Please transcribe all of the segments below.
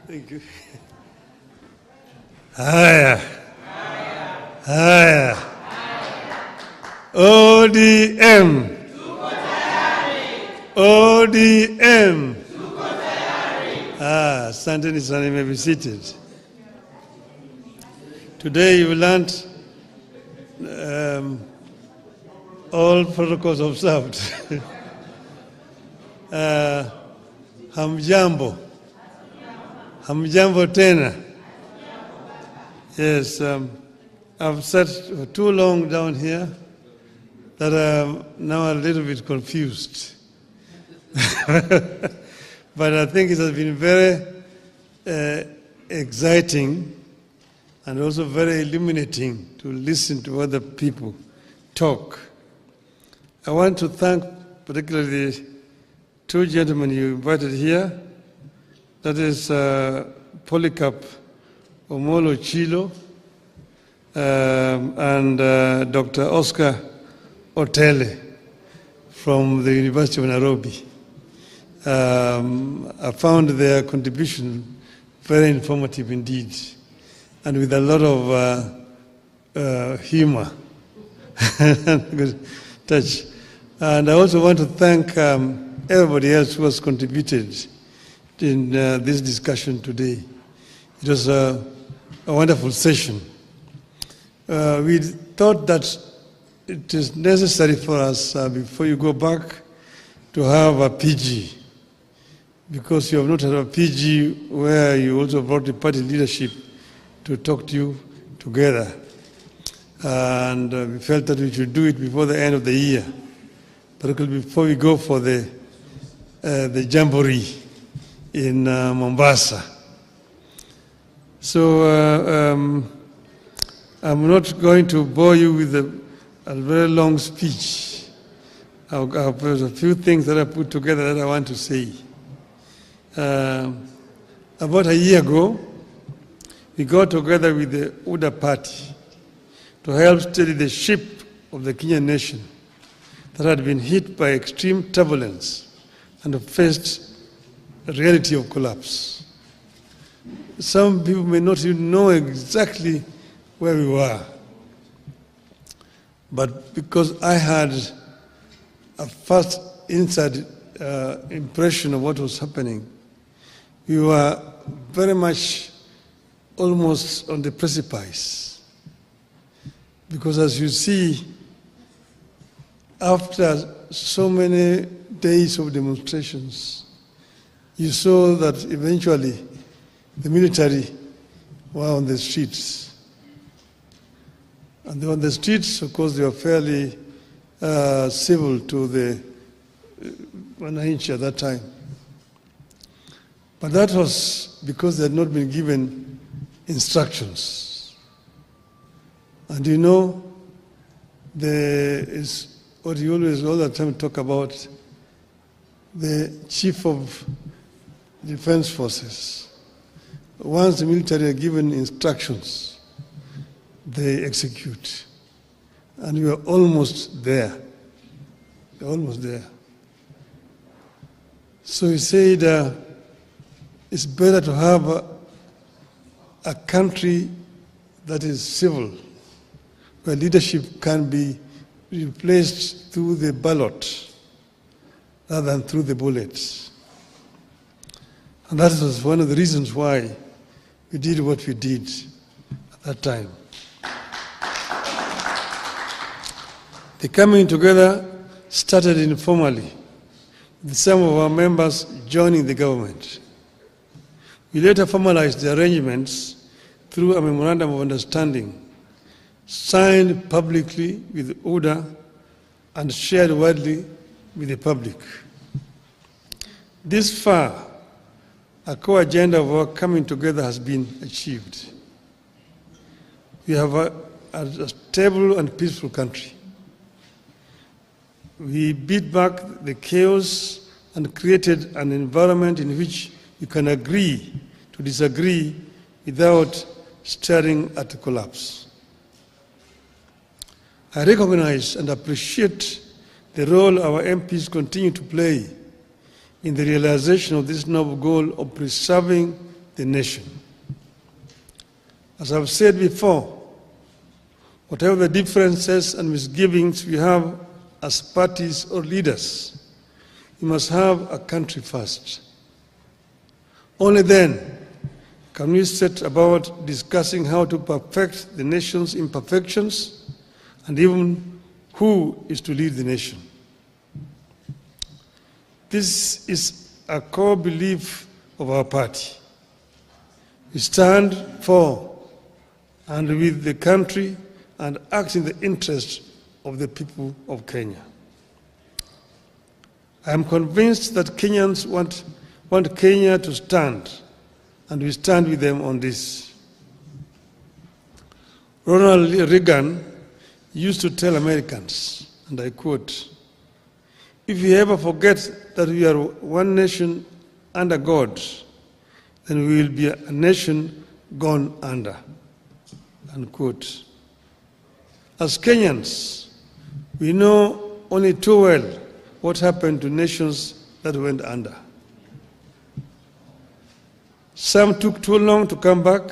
Thank you. Haya. ODM. ODM. Asanteni sana, you may be seated. Today you learned all protocols observed. Hamjambo. Hamjambo tena. Yes, I've sat for too long down here that I'm now a little bit confused. But I think it has been very exciting and also very illuminating to listen to other people talk. I want to thank particularly the two gentlemen you invited here. That is Polycarp Omolo Chilo and Dr. Oscar Otele from the University of Nairobi. I found their contribution very informative indeed, and with a lot of humor and good touch. And I also want to thank everybody else who has contributed in this discussion today. It was a wonderful session. We thought that it is necessary for us, before you go back, to have a PG, because you have not had a PG where you also brought the party leadership to talk to you together. And we felt that we should do it before the end of the year, particularly before we go for the Jamboree in Mombasa. So I'm not going to bore you with a very long speech. There's a few things that I put together that I want to say. About a year ago, we got together with the UDA party to help steady the ship of the Kenyan nation that had been hit by extreme turbulence and faced a reality of collapse. Some people may not even know exactly where we were, but because I had a first inside impression of what was happening, we were very much almost on the precipice. Because as you see, after so many days of demonstrations, you saw that eventually the military were on the streets. And they were on the streets, of course, they were fairly civil to the Wananchi at that time. But that was because they had not been given instructions. And you know, there is what you always all the time talk about, the chief of defense forces. Once the military are given instructions, they execute. And we are almost there. We're almost there. So he said it's better to have a country that is civil, where leadership can be replaced through the ballot rather than through the bullets. And that was one of the reasons why we did what we did at that time. The coming together started informally, with some of our members joining the government. We later formalized the arrangements through a memorandum of understanding signed publicly with UDA and shared widely with the public. This far, a core agenda of our coming together has been achieved. We have a stable and peaceful country. We beat back the chaos and created an environment in which you can agree to disagree without staring at a collapse. I recognize and appreciate the role our MPs continue to play in the realization of this noble goal of preserving the nation. As I've said before, whatever the differences and misgivings we have as parties or leaders, we must have a country first. Only then can we set about discussing how to perfect the nation's imperfections and even who is to lead the nation. This is a core belief of our party. We stand for and with the country and act in the interest of the people of Kenya. I am convinced that Kenyans want Kenya to stand, and we stand with them on this. Ronald Reagan used to tell Americans, and I quote, "If you ever forget that we are one nation under God, then we will be a nation gone under," unquote. As Kenyans, we know only too well what happened to nations that went under. Some took too long to come back,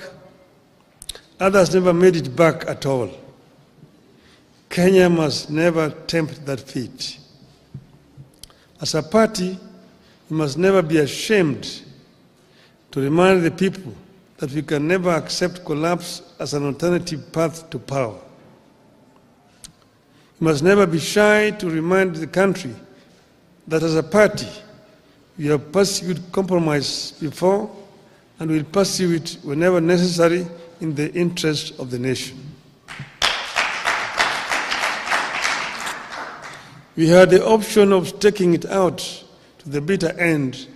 others never made it back at all. Kenya must never tempt that fate. As a party, we must never be ashamed to remind the people that we can never accept collapse as an alternative path to power. We must never be shy to remind the country that as a party, we have pursued compromise before and will pursue it whenever necessary in the interest of the nation. We had the option of taking it out to the bitter end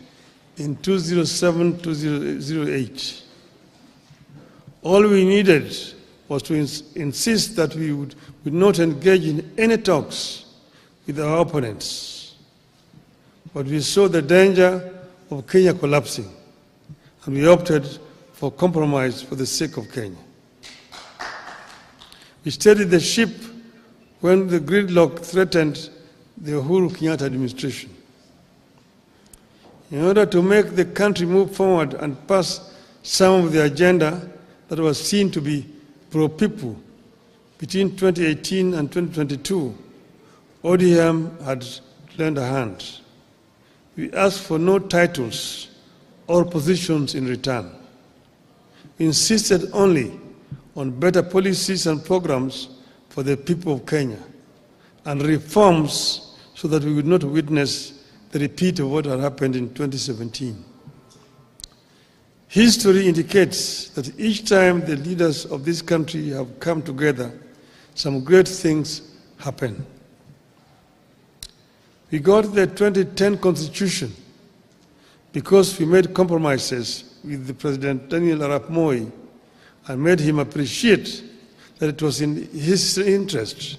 in 2007-2008. All we needed was to insist that we would not engage in any talks with our opponents. But we saw the danger of Kenya collapsing, and we opted for compromise for the sake of Kenya. We steadied the ship when the gridlock threatened the Uhuru Kenyatta administration. In order to make the country move forward and pass some of the agenda that was seen to be pro-people between 2018 and 2022, ODM had lent a hand. We asked for no titles or positions in return. We insisted only on better policies and programs for the people of Kenya and reforms so that we would not witness the repeat of what had happened in 2017. History indicates that each time the leaders of this country have come together, some great things happen. We got the 2010 Constitution because we made compromises with the President Daniel Arap Moi and made him appreciate that it was in his interest,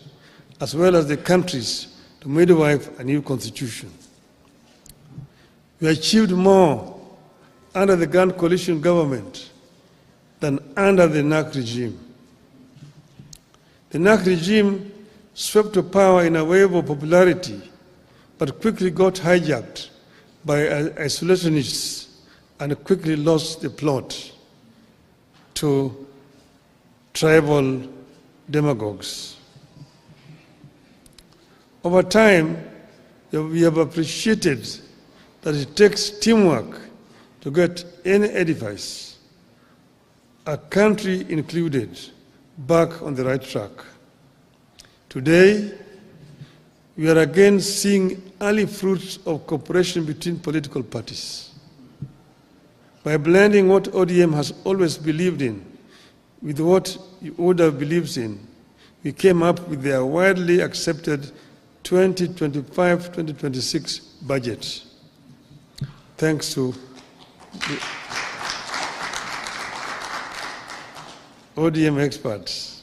as well as the country's, to midwife a new constitution. We achieved more under the Grand Coalition government than under the NAC regime. The NAC regime swept to power in a wave of popularity, but quickly got hijacked by isolationists and quickly lost the plot to tribal demagogues. Over time, we have appreciated that it takes teamwork to get any edifice, a country included, back on the right track. Today, we are again seeing early fruits of cooperation between political parties. By blending what ODM has always believed in with what ODA believes in, we came up with their widely accepted 2025-2026 budget. Thanks to the ODM experts.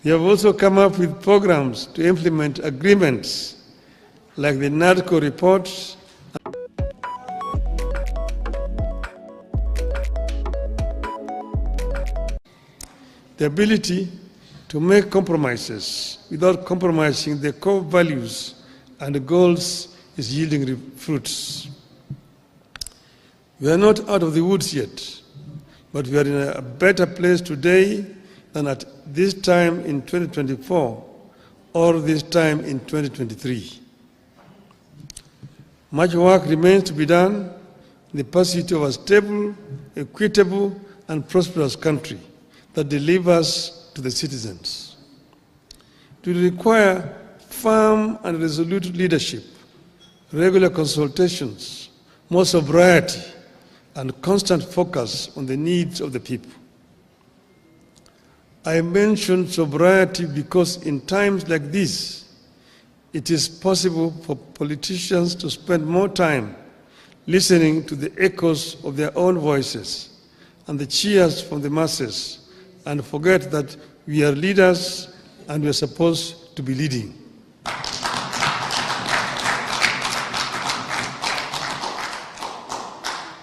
They have also come up with programs to implement agreements like the NADCO reports. The ability to make compromises without compromising the core values and the goals is yielding fruits. We are not out of the woods yet, but we are in a better place today than at this time in 2024 or this time in 2023. Much work remains to be done in the pursuit of a stable, equitable, and prosperous country that delivers to the citizens. It will require firm and resolute leadership, regular consultations, more sobriety, and constant focus on the needs of the people. I mention sobriety because in times like this, it is possible for politicians to spend more time listening to the echoes of their own voices and the cheers from the masses, and forget that we are leaders and we are supposed to be leading.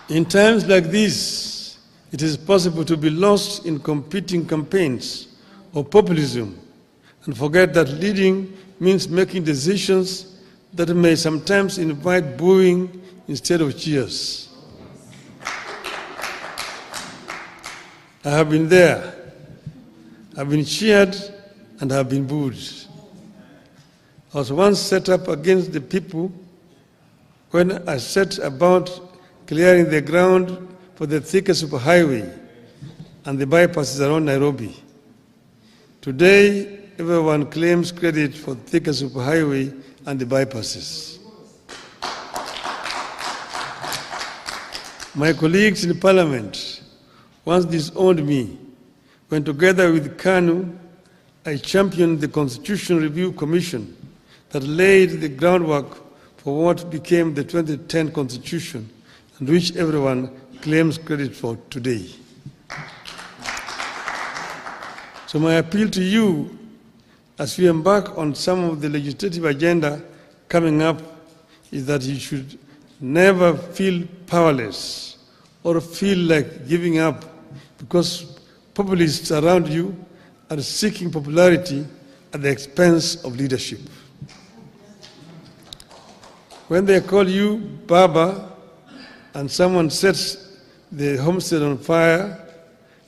In times like this, it is possible to be lost in competing campaigns or populism and forget that leading means making decisions that may sometimes invite booing instead of cheers. I have been there. I've been cheered and have been booed. I was once set up against the people when I set about clearing the ground for the Thika superhighway and the bypasses around Nairobi. Today, everyone claims credit for Thika superhighway and the bypasses. My colleagues in Parliament once disowned me when, together with KANU, I championed the Constitution Review Commission that laid the groundwork for what became the 2010 Constitution, and which everyone claims credit for today. So my appeal to you, as we embark on some of the legislative agenda coming up, is that you should never feel powerless or feel like giving up because populists around you are seeking popularity at the expense of leadership. When they call you Baba and someone sets the homestead on fire,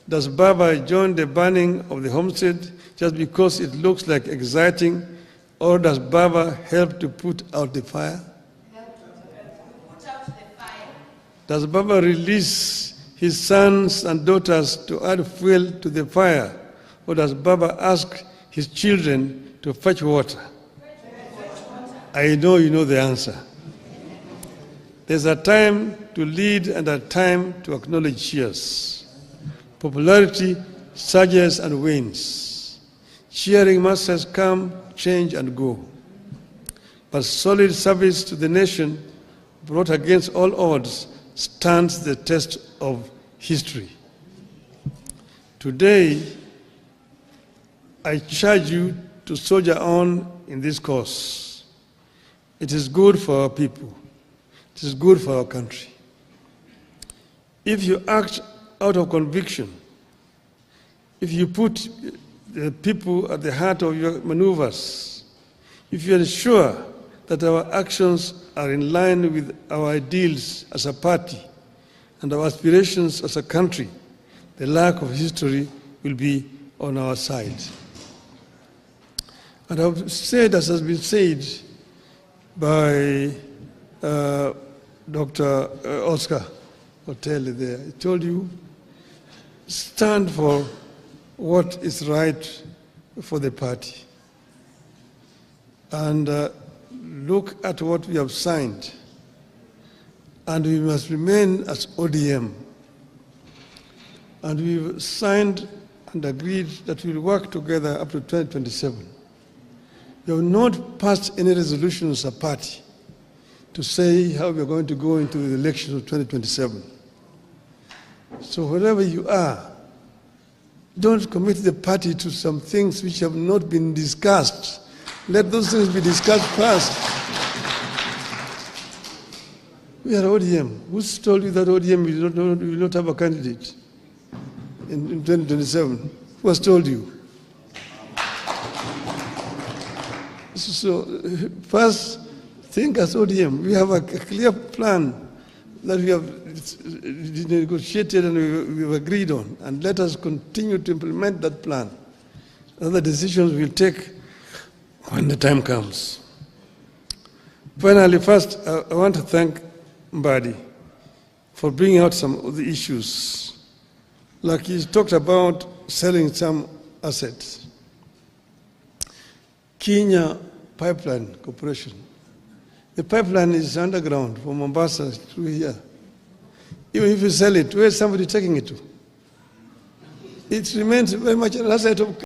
does Baba join the burning of the homestead just because it looks like exciting, or does Baba help to put out the fire? Does Baba release his sons and daughters to add fuel to the fire, or does Baba ask his children to fetch water? I know you know the answer. There's a time to lead and a time to acknowledge cheers. Popularity surges and wanes. Cheering masses come, change, and go. But solid service to the nation, brought against all odds, stands the test of history. Today, I charge you to soldier on in this cause. It is good for our people. It is good for our country. If you act out of conviction, if you put the people at the heart of your maneuvers, if you are sure that our actions are in line with our ideals as a party and our aspirations as a country, the lack of history will be on our side. And I've said, as has been said by Dr. Oscar Hotel there, he told you, stand for what is right for the party. And look at what we have signed. And we must remain as ODM. And we've signed and agreed that we'll work together up to 2027. We have not passed any resolution as a party to say how we are going to go into the elections of 2027. So wherever you are, don't commit the party to some things which have not been discussed. Let those things be discussed first. We are ODM. Who's told you that ODM will not have a candidate in 2027? Who has told you? So first, think as ODM, we have a clear plan that we have negotiated and we've agreed on, and let us continue to implement that plan. Other decisions we'll take when the time comes. Finally, first, I want to thank Mbadi for bringing out some of the issues. Like he talked about selling some assets. Kenya Pipeline Corporation. The pipeline is underground from Mombasa through here. Even if you sell it, where is somebody taking it to? It remains very much an asset of